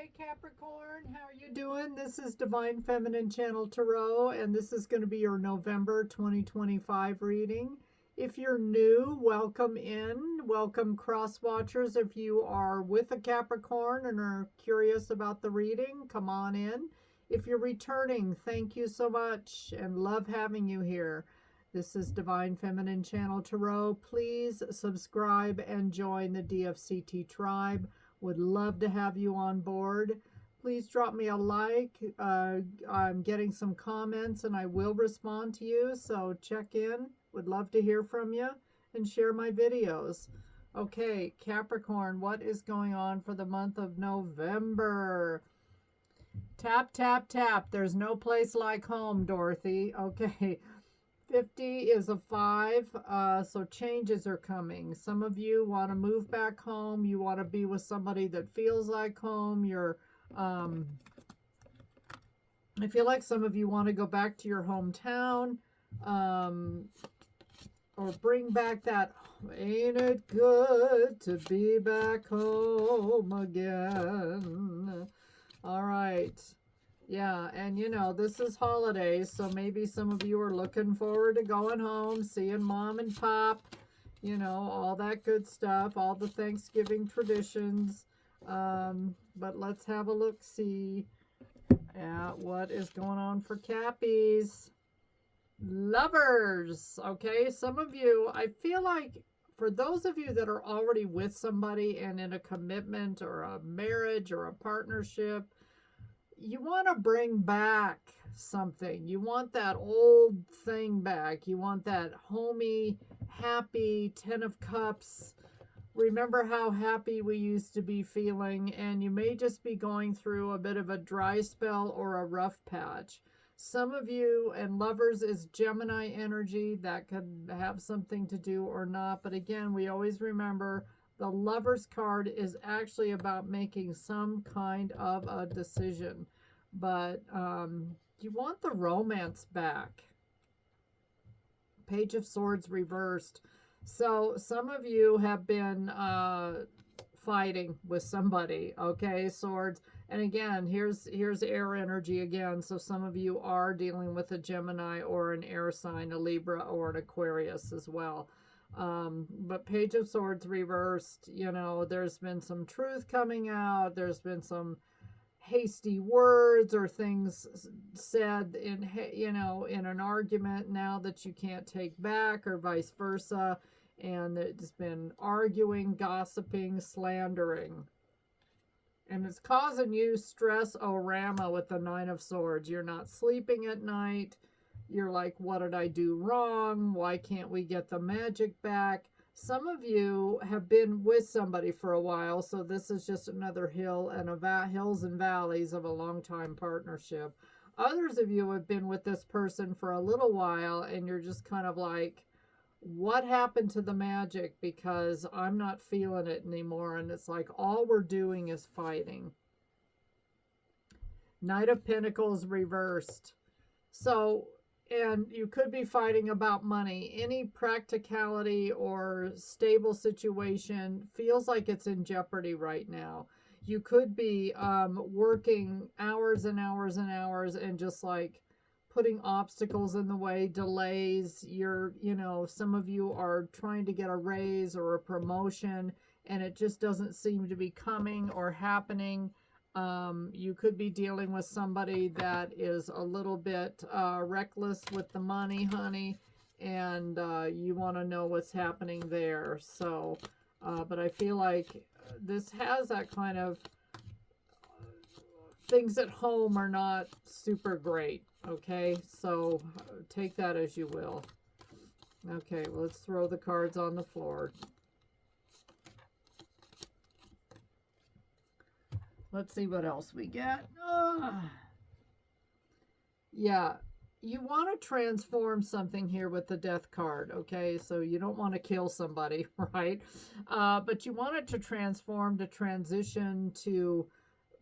Hi Capricorn, how are you doing? This is Divine Feminine Channel Tarot, and this is going to be your November 2025 reading. If you're new, welcome in. Welcome cross watchers. If you are with a Capricorn and are curious about the reading, come on in. If you're returning, thank you so much and love having you here. This is Divine Feminine Channel Tarot. Please subscribe and join the DFCT tribe. Would love to have you on board. Please drop me a like. I'm getting some comments and I will respond to you, so check in. Would love to hear from you and share my videos. Okay, Capricorn, what is going on for the month of November? Tap, tap, tap. There's no place like home, Dorothy. Okay. 50 is a 5, so changes are coming. Some of you want to move back home. You want to be with somebody that feels like home. I feel like some of you want to go back to your hometown, or bring back that, ain't it good to be back home again? All right. Yeah, and you know, this is holidays, so maybe some of you are looking forward to going home, seeing mom and pop, you know, all that good stuff, all the Thanksgiving traditions. But let's have a look-see at what is going on for Cappies. Lovers, okay? Some of you, I feel like for those of you that are already with somebody and in a commitment or a marriage or a partnership, you want to bring back something. You want that old thing back. You want that homey, happy 10 of Cups. Remember how happy we used to be feeling, and you may just be going through a bit of a dry spell or a rough patch. Some of you, and lovers is Gemini energy. That could have something to do or not. But again, we always remember the Lovers card is actually about making some kind of a decision. But you want the romance back. Page of Swords reversed. So some of you have been fighting with somebody, okay, swords. And again, here's air energy again. So some of you are dealing with a Gemini or an air sign, a Libra or an Aquarius as well. But Page of Swords reversed, you know, there's been some truth coming out. There's been some hasty words or things said in, you know, in an argument now that you can't take back, or vice versa. And it's been arguing, gossiping, slandering. And it's causing you stress orama with the Nine of Swords. You're not sleeping at night. You're like, what did I do wrong? Why can't we get the magic back? Some of you have been with somebody for a while, so this is just another hill and hills and valleys of a long-time partnership. Others of you have been with this person for a little while, and you're just kind of like, what happened to the magic? Because I'm not feeling it anymore, and it's like all we're doing is fighting. Knight of Pentacles reversed. So, and you could be fighting about money. Any practicality or stable situation feels like it's in jeopardy right now. You could be working hours and hours and hours and just like putting obstacles in the way, delays. You know, some of you are trying to get a raise or a promotion and it just doesn't seem to be coming or happening. You could be dealing with somebody that is a little bit reckless with the money, honey, and you want to know what's happening there. So, but I feel like this has that kind of things at home are not super great, okay? So take that as you will. Okay, well, let's throw the cards on the floor. Let's see what else we get. Yeah, you want to transform something here with the Death card, okay? So you don't want to kill somebody, right? But you want it to transform, to transition, to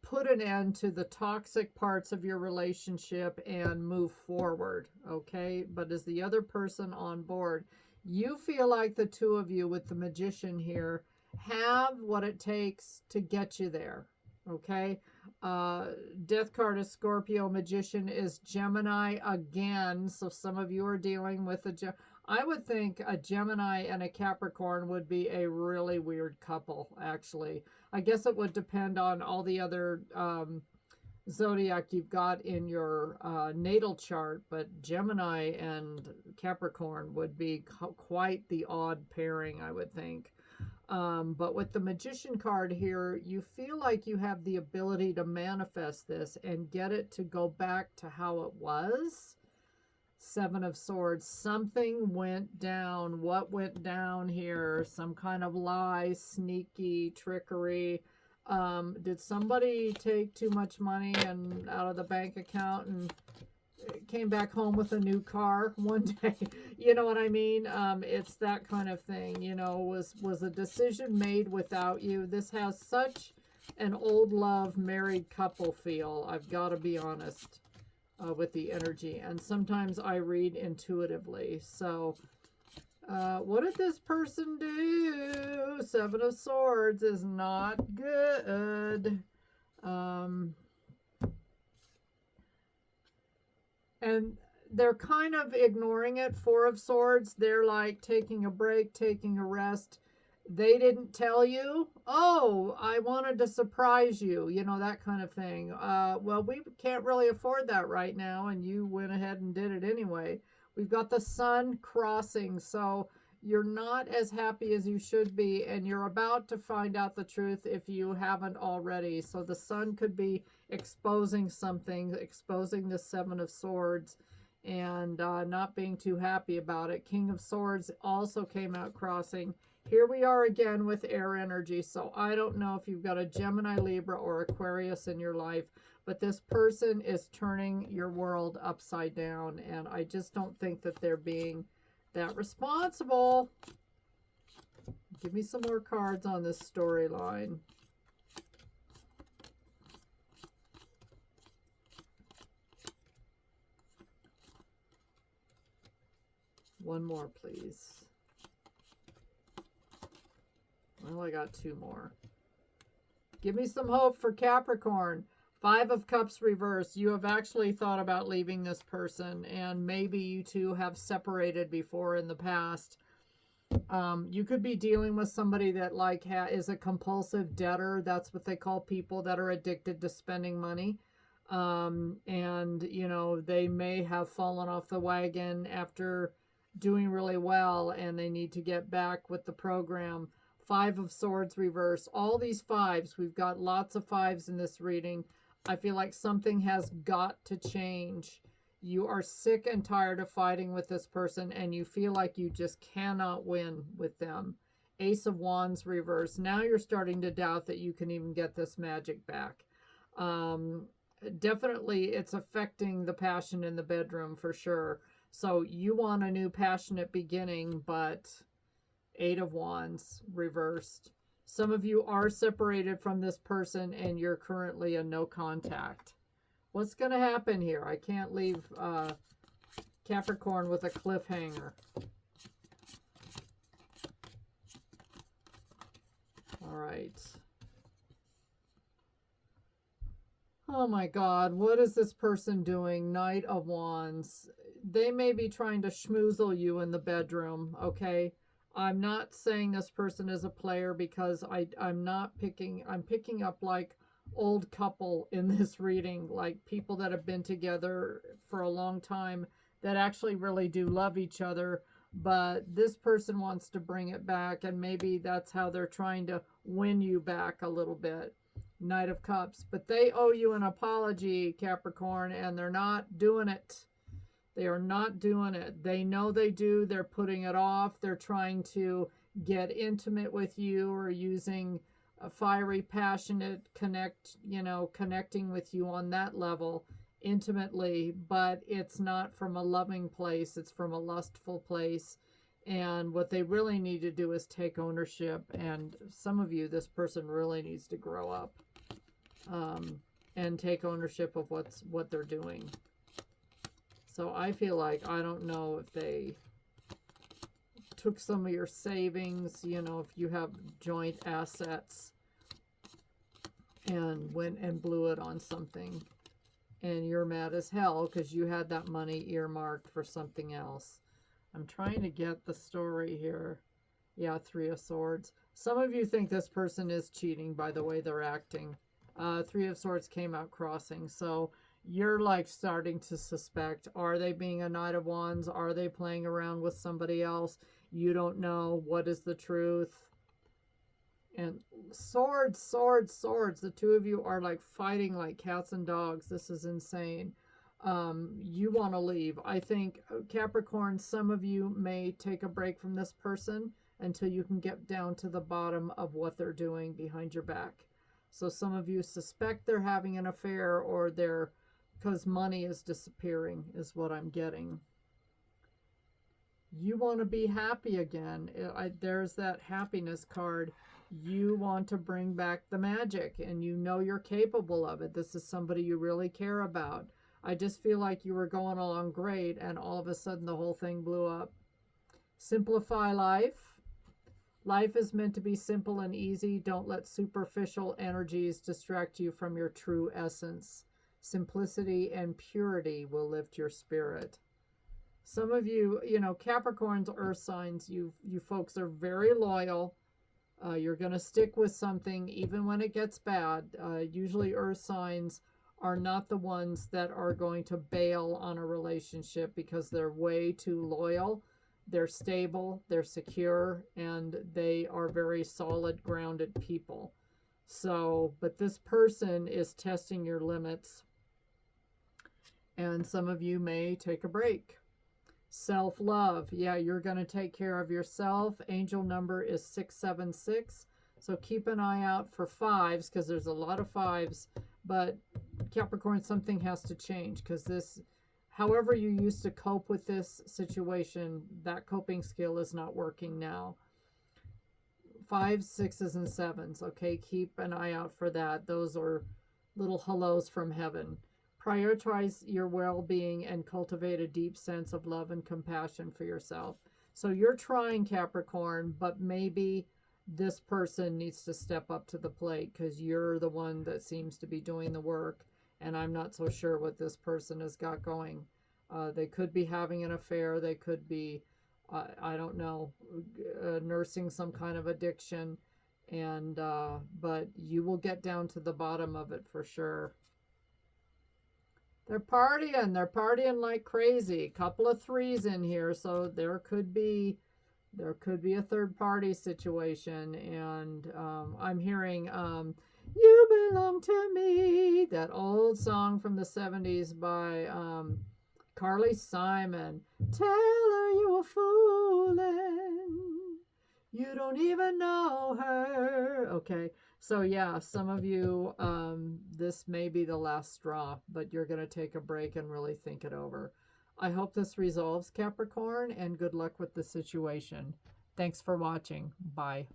put an end to the toxic parts of your relationship and move forward, okay? But is the other person on board? You feel like the two of you with the Magician here have what it takes to get you there. Okay, Death card is Scorpio. Magician is Gemini again. So some of you are dealing with I would think a Gemini and a Capricorn would be a really weird couple, actually. I guess it would depend on all the other zodiac you've got in your natal chart, but Gemini and Capricorn would be quite the odd pairing, I would think. But with the Magician card here, you feel like you have the ability to manifest this and get it to go back to how it was. Seven of Swords. Something went down. What went down here? Some kind of lie, sneaky, trickery. Did somebody take too much money and out of the bank account and came back home with a new car one day? You know what I mean? It's that kind of thing. You know, was a decision made without you? This has such an old love married couple feel. I've got to be honest with the energy. And sometimes I read intuitively. So what did this person do? Seven of Swords is not good. And they're kind of ignoring it. Four of Swords, they're like taking a break, taking a rest. They didn't tell you. Oh, I wanted to surprise you. You know, that kind of thing. Well, we can't really afford that right now, and you went ahead and did it anyway. We've got the sun crossing, so you're not as happy as you should be, and you're about to find out the truth if you haven't already. So the sun could be exposing something, exposing the Seven of Swords, and not being too happy about it. King of Swords also came out crossing. Here we are again with air energy. So I don't know if you've got a Gemini, Libra, or Aquarius in your life, but this person is turning your world upside down, and I just don't think that they're being that responsible. Give me some more cards on this storyline. One more, please. Well, I got two more. Give me some hope for Capricorn. Five of Cups reverse. You have actually thought about leaving this person, and maybe you two have separated before in the past. You could be dealing with somebody that like is a compulsive debtor. That's what they call people that are addicted to spending money. And, you know, they may have fallen off the wagon after doing really well, and they need to get back with the program. Five of Swords reverse. All these fives, we've got lots of fives in this reading. I feel like something has got to change. You are sick and tired of fighting with this person, and you feel like you just cannot win with them. Ace of Wands reverse. Now you're starting to doubt that you can even get this magic back. Definitely it's affecting the passion in the bedroom for sure. So you want a new passionate beginning, but Eight of Wands reversed. Some of you are separated from this person and you're currently in no contact. What's going to happen here? I can't leave Capricorn with a cliffhanger. All right. Oh my God, what is this person doing? Knight of Wands. They may be trying to schmoozle you in the bedroom, okay? I'm not saying this person is a player because I'm picking up like old couple in this reading, like people that have been together for a long time that actually really do love each other, but this person wants to bring it back, and maybe that's how they're trying to win you back a little bit. Knight of Cups, but they owe you an apology, Capricorn, and they're not doing it. They are not doing it. They know they do. They're putting it off. They're trying to get intimate with you, or using a fiery, passionate connecting with you on that level intimately, but it's not from a loving place. It's from a lustful place. And what they really need to do is take ownership. And some of you, this person really needs to grow up and take ownership of what they're doing. So I feel like, I don't know if they took some of your savings, you know, if you have joint assets. and went and blew it on something. And you're mad as hell because you had that money earmarked for something else. I'm trying to get the story here. Yeah, 3 of Swords. Some of you think this person is cheating by the way they're acting. 3 of Swords came out crossing. So you're like starting to suspect, are they being a Knight of Wands? Are they playing around with somebody else? You don't know. What is the truth? And swords, swords, swords. The two of you are like fighting like cats and dogs. This is insane. You want to leave. I think, Capricorn, some of you may take a break from this person until you can get down to the bottom of what they're doing behind your back. So some of you suspect they're having an affair, or they're, because money is disappearing is what I'm getting. You want to be happy again. There's that happiness card. You want to bring back the magic, and you know you're capable of it. This is somebody you really care about. I just feel like you were going along great, and all of a sudden the whole thing blew up. Simplify life. Life is meant to be simple and easy. Don't let superficial energies distract you from your true essence. Simplicity and purity will lift your spirit. Some of you, Capricorns, earth signs, you folks are very loyal. You're going to stick with something even when it gets bad. Usually earth signs are not the ones that are going to bail on a relationship because they're way too loyal. They're stable, they're secure, and they are very solid, grounded people. So, but this person is testing your limits, and some of you may take a break. Self-love. Yeah, you're going to take care of yourself. Angel number is 676. So keep an eye out for 5s, because there's a lot of 5s. But Capricorn, something has to change, because this, however you used to cope with this situation, that coping skill is not working now. 5s, 6s, and 7s. Okay, keep an eye out for that. Those are little hellos from heaven. Prioritize your well-being and cultivate a deep sense of love and compassion for yourself. So you're trying, Capricorn, but maybe this person needs to step up to the plate, because you're the one that seems to be doing the work, and I'm not so sure what this person has got going. They could be having an affair. They could be, I don't know, nursing some kind of addiction, and but you will get down to the bottom of it for sure. They're partying like crazy. Couple of 3s in here, so there could be a third party situation. And I'm hearing "You Belong to Me," that old song from the 70s by Carly Simon. Tell her you a foolin', you don't even know her. Okay, so yeah, some of you, this may be the last straw, but you're going to take a break and really think it over. I hope this resolves, Capricorn, and good luck with the situation. Thanks for watching. Bye.